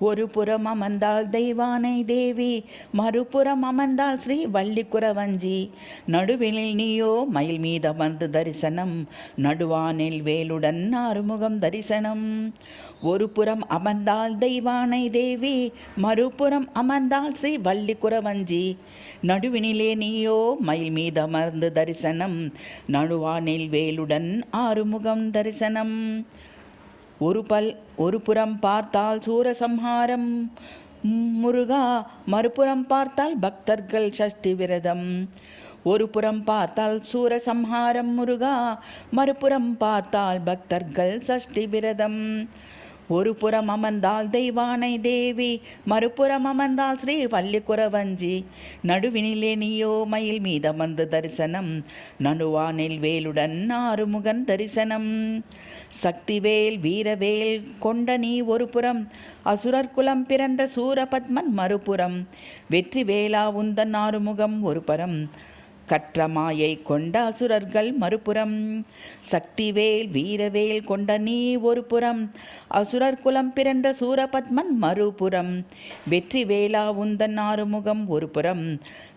ஒரு புறம் அமர்ந்தாள் தெய்வானை தேவி, மறுபுறம் அமர்ந்தாள் ஸ்ரீ வள்ளிக்குறவஞ்சி. நடுவினில் நீயோ மயில் மீதமர்ந்து தரிசனம், நடுவானில் வேலுடன் ஆறுமுகம் தரிசனம். ஒரு புறம் அமர்ந்தாள் தெய்வானை தேவி, மறுபுறம் அமர்ந்தாள் ஸ்ரீ வள்ளிக்குறவஞ்சி. நடுவினிலே நீயோ மயில் மீதமர்ந்து தரிசனம், நடுவானில் வேலுடன் ஆறுமுகம் தரிசனம். ஒரு புறம் பார்த்தால் சூரசம்ஹாரம் முருகா, மறுபுறம் பார்த்தால் பக்தர்கள் சஷ்டி விரதம். ஒரு புறம் பார்த்தால் சூரசம்ஹாரம் முருகா, மறுபுறம் பார்த்தால் பக்தர்கள் சஷ்டி விரதம். ஒரு புறம் அமர்ந்தால் தெய்வானை தேவி, மறுபுறம் அமர்ந்தால் ஸ்ரீ வள்ளிக்குறவஞ்சி. நடுவினிலே நீயோ மயில் மீதமர்ந்து தரிசனம், நடுவானில் வேலுடன் ஆறுமுகன் தரிசனம். சக்திவேல் வீரவேல் கொண்ட நீ ஒரு புறம், அசுரர் குலம் பிறந்த சூரபத்மன் மறுபுறம். வெற்றி வேலா உந்தன் ஆறுமுகம் ஒரு புறம், கற்ற மாயை கொண்ட அசுரர்கள் மறுபுறம். சக்திவேல் வீரவேல் கொண்ட நீ ஒரு புறம், அசுரர் குலம் பிறந்த சூரபத்மன் மறுபுறம். வெற்றி வேலா உந்தன் ஆறுமுகம் ஒரு புறம்,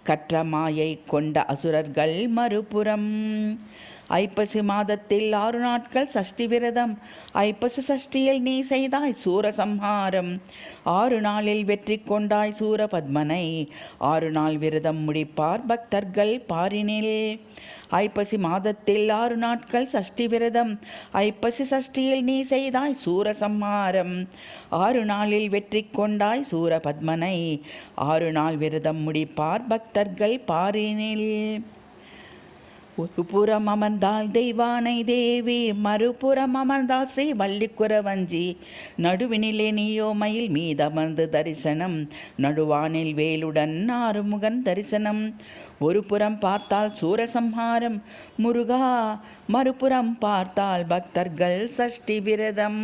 கற்ற மாயை கொண்ட அசுரர்கள் மறுபுறம். ஐப்பசி மாதத்தில் 6 நாட்கள் சஷ்டி விரதம், ஐப்பசி சஷ்டியில் நீ செய்தாய் சூரசம்ஹாரம். 6 நாளில் வெற்றி கொண்டாய் சூரபத்மனை, 6 நாள் விரதம் முடிப்பார் பக்தர்கள் பாரினில். ஐப்பசி மாதத்தில் 6 நாட்கள் சஷ்டி விரதம், ஐப்பசி சஷ்டியில் நீ செய்தாய் சூரசம்ஹாரம். 6 நாளில் வெற்றி கொண்டாய் சூரபத்மனை, 6 நாள் விரதம் முடிப்பார் பக்தர்கள் பாரினில். ஒரு புறம் அமர்ந்தாள் தெய்வானை தேவி, மறுபுறம் அமர்ந்தாள் ஸ்ரீ வள்ளிக்குறவஞ்சி. நடுவினிலே நீயோ மயில் மீதமர்ந்து தரிசனம், நடுவானில் வேலுடன் ஆறுமுகன் தரிசனம். ஒரு புறம் பார்த்தால் சூரசம்ஹாரம் முருகா, மறுபுறம் பார்த்தால் பக்தர்கள் சஷ்டி விரதம்.